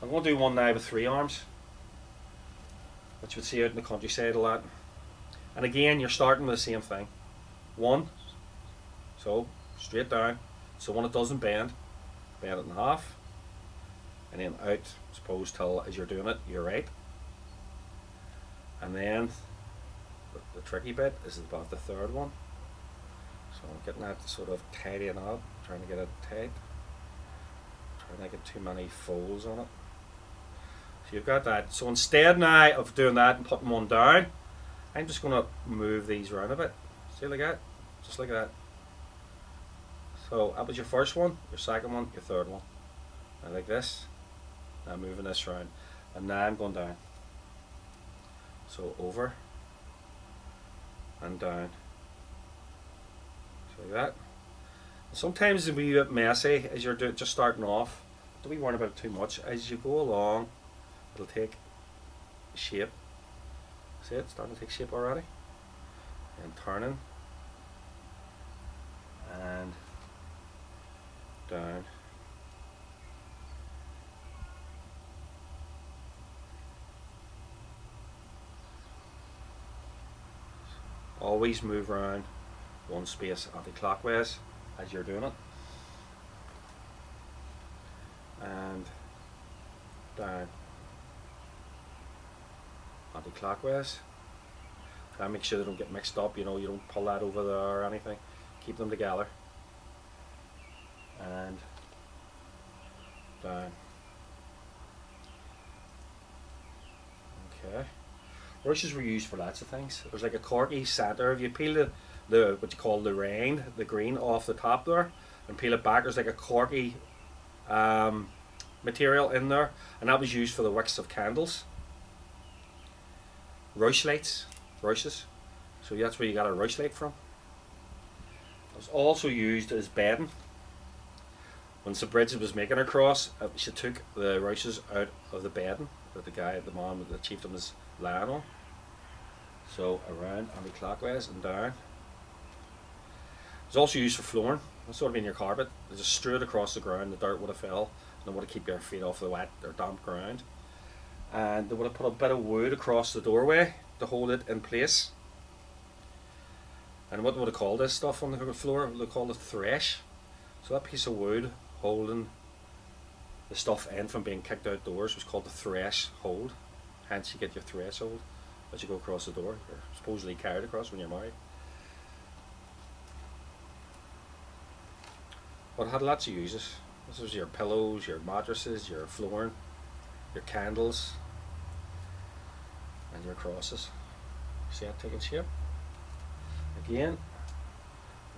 I'm going to do one now with 3 arms, which you would see out in the countryside a lot. And again, you're starting with the same thing. 1, so straight down, so when it doesn't bend it in half, and then out, suppose till as you're doing it, you're right. And then the tricky bit is about the third one. So I'm getting that to sort of tidying up, trying to get it tight, trying not to get too many folds on it. So you've got that. So instead now of doing that and putting one down, I'm just going to move these around a bit. See, like that? Just like that. So that was your first one, your second one, your third one. Now like this. Now I'm moving this around. And now I'm going down. So over and down. So like that. Sometimes it will be a bit messy as you're just starting off. Don't be worrying about it too much. As you go along, it'll take shape. See it? Starting to take shape already. And turning. And down. Always move around one space anti-clockwise as you're doing it. And down. Anti-clockwise. Try and make sure they don't get mixed up, you know, you don't pull that over there or anything. Keep them together. And down. Okay. Brushes were used for lots of things. There's like a corky centre. If you peel the what you call the rind, the green off the top there, and peel it back, there's like a corky material in there, and that was used for the wicks of candles. Rushlights, brushes. So that's where you got a rushlight from. It was also used as bedding. When Brigid was making her cross, she took the rushes out of the bedding that the man, the chieftain was lying on. So around anti-clockwise and down. It's also used for flooring. It's sort of in your carpet. They just strew it across the ground. The dirt would have fell, and they would have keep your feet off the wet or damp ground. And they would have put a bit of wood across the doorway to hold it in place. And what would have called this stuff on the floor? They called it thresh. So that piece of wood holding the stuff in from being kicked outdoors was called the threshold. Hence you get your threshold as you go across the door. You're supposedly carried across when you're married. But it had lots of uses. This was your pillows, your mattresses, your flooring, your candles, and your crosses. See that taking shape? Again,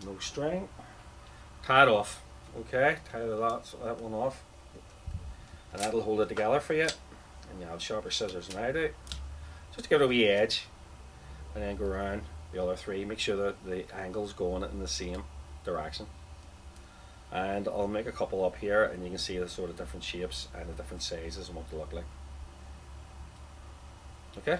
no string. Tie it off. Okay, tie that one off, and that'll hold it together for you. And you have sharper scissors than I do, just to give it a wee edge, and then go around the other 3. Make sure that the angle's going in the same direction. And I'll make a couple up here, and you can see the sort of different shapes and the different sizes and what they look like. Okay.